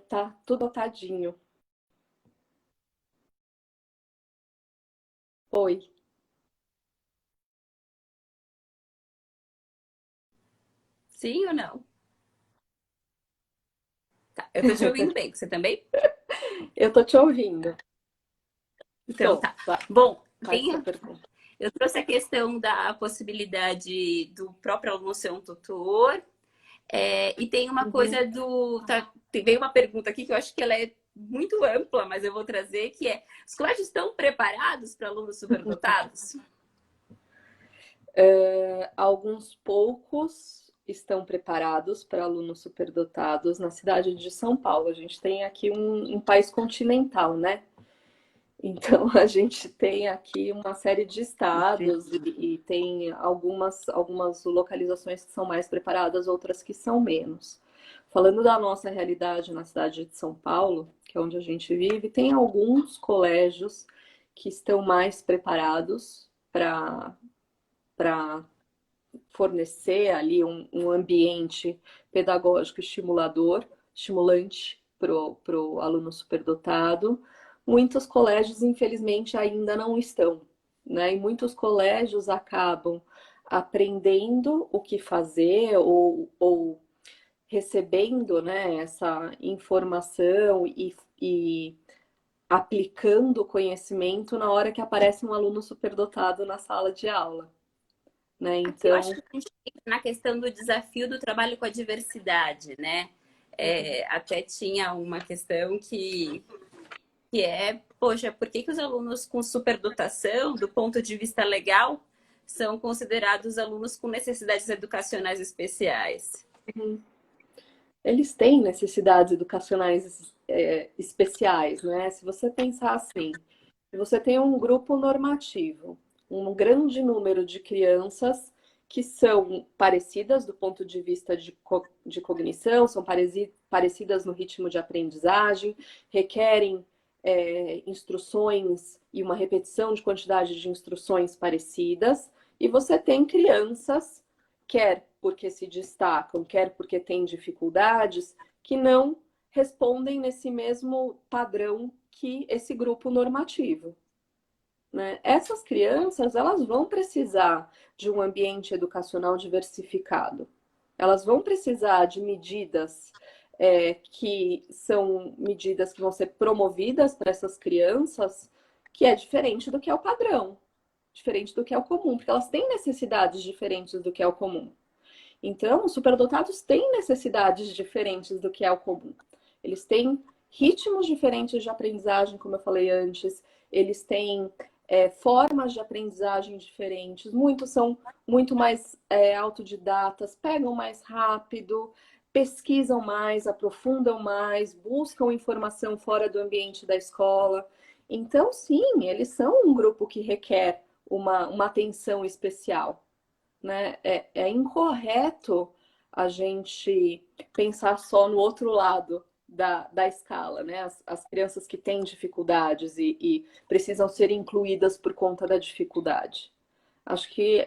Tá tudo anotadinho. Oi. sim ou não? Tá, eu tô te ouvindo bem, você também? Eu tô te ouvindo. Então Tô. tá. Bom, Faz essa tem, pergunta. eu trouxe a questão da possibilidade do próprio aluno ser um tutor. E tem uma Uhum. coisa veio uma pergunta aqui que eu acho que ela é muito ampla, mas eu vou trazer, que é: os colégios estão preparados para alunos superdotados? Alguns poucos estão preparados para alunos superdotados na cidade de São Paulo. A gente tem aqui um país continental, né? Então, a gente tem aqui uma série de estados e tem algumas localizações que são mais preparadas, outras que são menos. Falando da nossa realidade na cidade de São Paulo, que é onde a gente vive, tem alguns colégios que estão mais preparados para fornecer ali um ambiente pedagógico estimulador, estimulante para o aluno superdotado. Muitos colégios, infelizmente, ainda não estão, né? E muitos colégios acabam aprendendo o que fazer ou recebendo, né, essa informação e aplicando o conhecimento na hora que aparece um aluno superdotado na sala de aula, né? Aqui eu Então, acho que a gente entra na questão do desafio do trabalho com a diversidade, né? Até tinha uma questão que é, poxa, por que que os alunos com superdotação, do ponto de vista legal, são considerados alunos com necessidades educacionais especiais? eles têm necessidades educacionais especiais, né? Se você pensar assim, se você tem um grupo normativo, um grande número de crianças que são parecidas do ponto de vista de cognição, são parecidas no ritmo de aprendizagem, requerem instruções e uma repetição de quantidade de instruções parecidas, e você tem crianças, quer porque se destacam, quer porque têm dificuldades, que não respondem nesse mesmo padrão que esse grupo normativo, né? Essas crianças, elas vão precisar de um ambiente educacional diversificado. Elas vão precisar de medidas que são medidas que vão ser promovidas para essas crianças, que é diferente do que é o padrão, diferente do que é o comum, porque elas têm necessidades diferentes do que é o comum. Então, os superdotados têm necessidades diferentes do que é o comum. Eles têm ritmos diferentes de aprendizagem, como eu falei antes, eles têm formas de aprendizagem diferentes, muitos são muito mais autodidatas, pegam mais rápido, pesquisam mais, aprofundam mais, buscam informação fora do ambiente da escola. Então, sim, eles são um grupo que requer uma atenção especial, né? É incorreto a gente pensar só no outro lado da escala, né? As crianças que têm dificuldades e precisam ser incluídas por conta da dificuldade. Acho que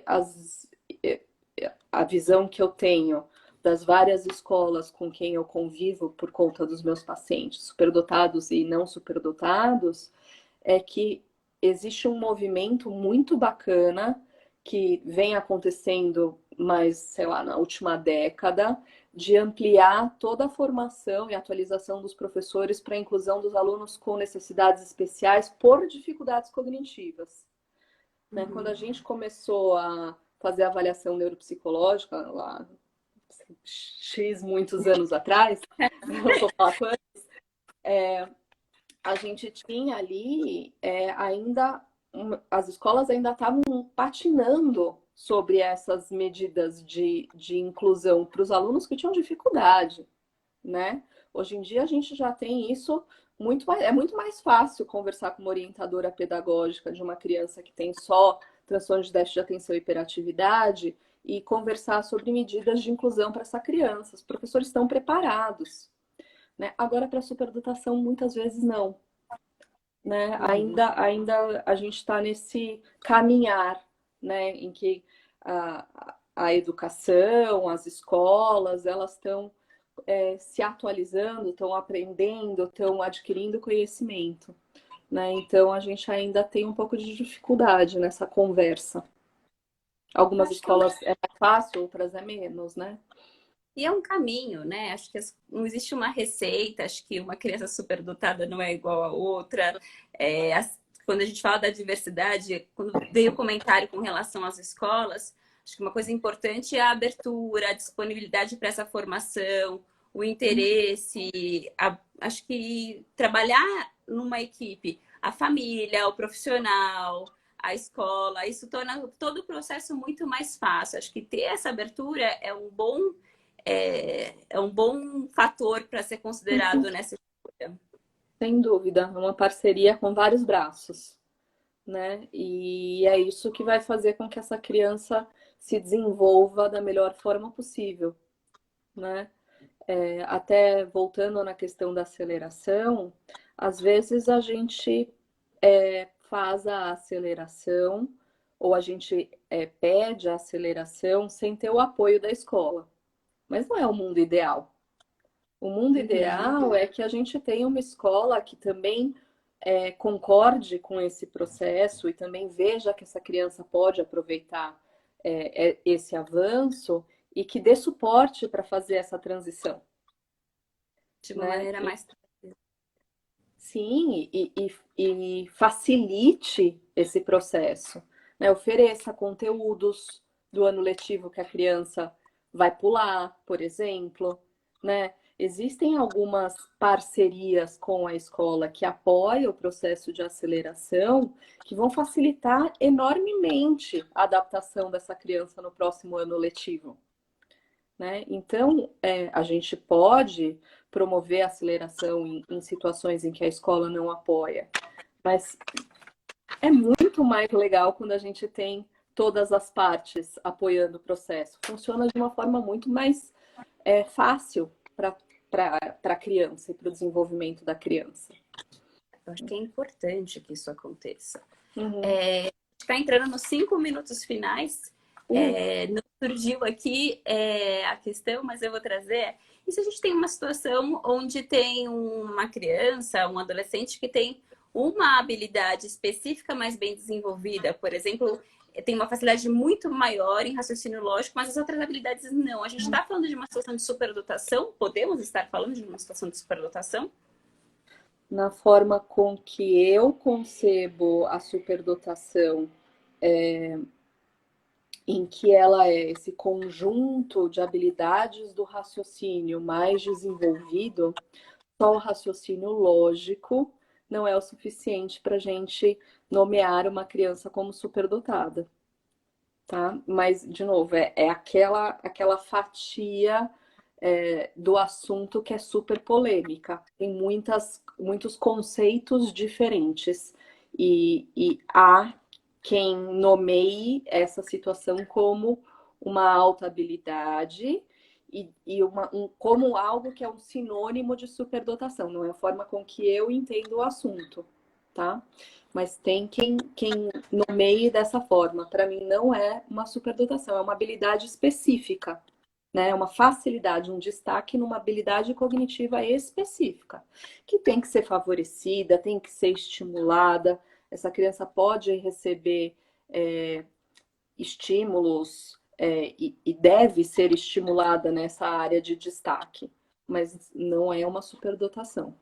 a visão que eu tenho das várias escolas com quem eu convivo por conta dos meus pacientes, superdotados e não superdotados, é que existe um movimento muito bacana que vem acontecendo mais, sei lá, na última década, de ampliar toda a formação e atualização dos professores para a inclusão dos alunos com necessidades especiais por dificuldades cognitivas. Né? Quando a gente começou a fazer a avaliação neuropsicológica, lá X muitos anos atrás, não vou falar quantos, a gente tinha ali ainda as escolas ainda estavam patinando sobre essas medidas de inclusão para os alunos que tinham dificuldade, né? Hoje em dia a gente já tem isso é muito mais fácil conversar com uma orientadora pedagógica de uma criança que tem só transtorno de déficit de atenção e hiperatividade e conversar sobre medidas de inclusão para essa criança. Os professores estão preparados, né? Agora, para a superdotação, muitas vezes não, né? Ainda a gente está nesse caminhar, né? Em que a educação, as escolas, elas estão se atualizando, estão aprendendo, estão adquirindo conhecimento, né? Então a gente ainda tem um pouco de dificuldade nessa conversa. Algumas escolas é mais fácil, outras é menos, né? E é um caminho, né? Acho que não existe uma receita, acho que uma criança superdotada não é igual a outra. Quando a gente fala da diversidade, quando veio o comentário com relação às escolas, acho que uma coisa importante é a abertura, a disponibilidade para essa formação, o interesse. Acho que trabalhar numa equipe, a família, o profissional, a escola, isso torna todo o processo muito mais fácil. Acho que ter essa abertura é um bom fator para ser considerado nessa escolha. Sem dúvida, é uma parceria com vários braços, né? E é isso que vai fazer com que essa criança se desenvolva da melhor forma possível, né? Até voltando na questão da aceleração, às vezes a gente faz a aceleração ou a gente pede a aceleração sem ter o apoio da escola. Mas não é o mundo ideal. O mundo ideal é que a gente tenha uma escola que também concorde com esse processo e também veja que essa criança pode aproveitar esse avanço e que dê suporte para fazer essa transição. De uma Né? maneira mais... Sim, e facilite esse processo. Né? Ofereça conteúdos do ano letivo que a criança vai pular, por exemplo. Né? Existem algumas parcerias com a escola que apoiam o processo de aceleração, que vão facilitar enormemente a adaptação dessa criança no próximo ano letivo. Né? Então, a gente pode promover aceleração em situações em que a escola não apoia, mas é muito mais legal quando a gente tem todas as partes apoiando o processo. Funciona de uma forma muito mais fácil para a criança e para o desenvolvimento da criança. Eu acho que é importante que isso aconteça. Uhum. A gente está entrando nos 5 minutos finais. Não surgiu aqui a questão, mas eu vou trazer. E se a gente tem uma situação onde tem uma criança, um adolescente que tem uma habilidade específica mais bem desenvolvida, por exemplo, tem uma facilidade muito maior em raciocínio lógico, mas as outras habilidades não. A gente está falando de uma situação de superdotação? Podemos estar falando de uma situação de superdotação? Na forma com que eu concebo a superdotação, em que ela é esse conjunto de habilidades do raciocínio mais desenvolvido, só o raciocínio lógico não é o suficiente para a gente nomear uma criança como superdotada. Tá? Mas, de novo, é aquela fatia do assunto que é super polêmica. Tem muitos conceitos diferentes. E há quem nomeie essa situação como uma alta habilidade e como algo que é um sinônimo de superdotação. Não é a forma com que eu entendo o assunto, tá? Mas tem quem nomeie dessa forma. Para mim, não é uma superdotação, é uma habilidade específica, né? É uma facilidade, um destaque numa habilidade cognitiva específica, que tem que ser favorecida, tem que ser estimulada. Essa criança pode receber estímulos e deve ser estimulada nessa área de destaque, mas não é uma superdotação.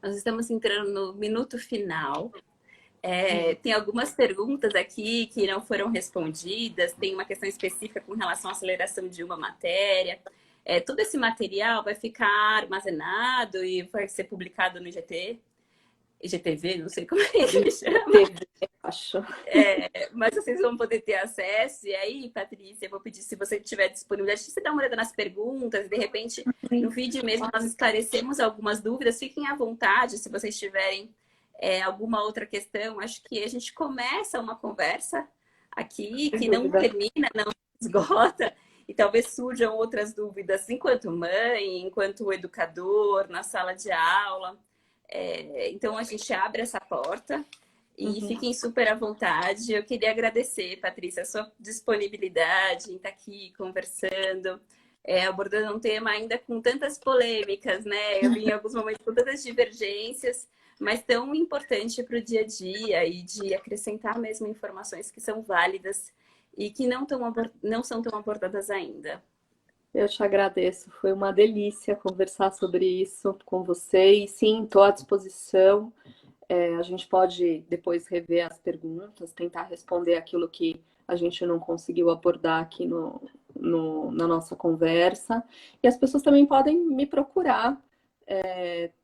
Nós estamos entrando no minuto final. Tem algumas perguntas aqui que não foram respondidas, tem uma questão específica com relação à aceleração de uma matéria. Todo esse material vai ficar armazenado e vai ser publicado no IGTV, não sei como é que chama. Acho. Mas vocês vão poder ter acesso. E aí, Patrícia, eu vou pedir, se você tiver disponibilidade, você dá uma olhada nas perguntas. De repente, no vídeo mesmo, nós esclarecemos algumas dúvidas. Fiquem à vontade, se vocês tiverem alguma outra questão. Acho que a gente começa uma conversa aqui que não termina, não esgota. E talvez surjam outras dúvidas enquanto mãe, enquanto educador, na sala de aula. Então, a gente abre essa porta e fiquem super à vontade. Eu queria agradecer, Patrícia, a sua disponibilidade em estar aqui conversando, abordando um tema ainda com tantas polêmicas, né? Eu vi em alguns momentos com tantas divergências, mas tão importante para o dia a dia e de acrescentar mesmo informações que são válidas e que não são tão abordadas ainda. Eu te agradeço, foi uma delícia conversar sobre isso com você e sim, estou à disposição. A gente pode depois rever as perguntas, tentar responder aquilo que a gente não conseguiu abordar aqui na nossa conversa. E as pessoas também podem me procurar.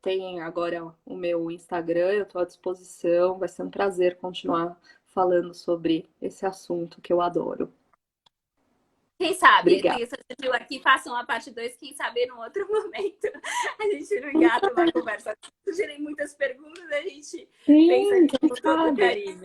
Tem agora o meu Instagram, eu estou à disposição. Vai ser um prazer continuar falando sobre esse assunto que eu adoro. Quem sabe, Obrigada. você viu aqui, façam a parte 2, quem sabe num outro momento a gente não engata uma conversa. Surgirem muitas perguntas, a gente pensa com todo carinho.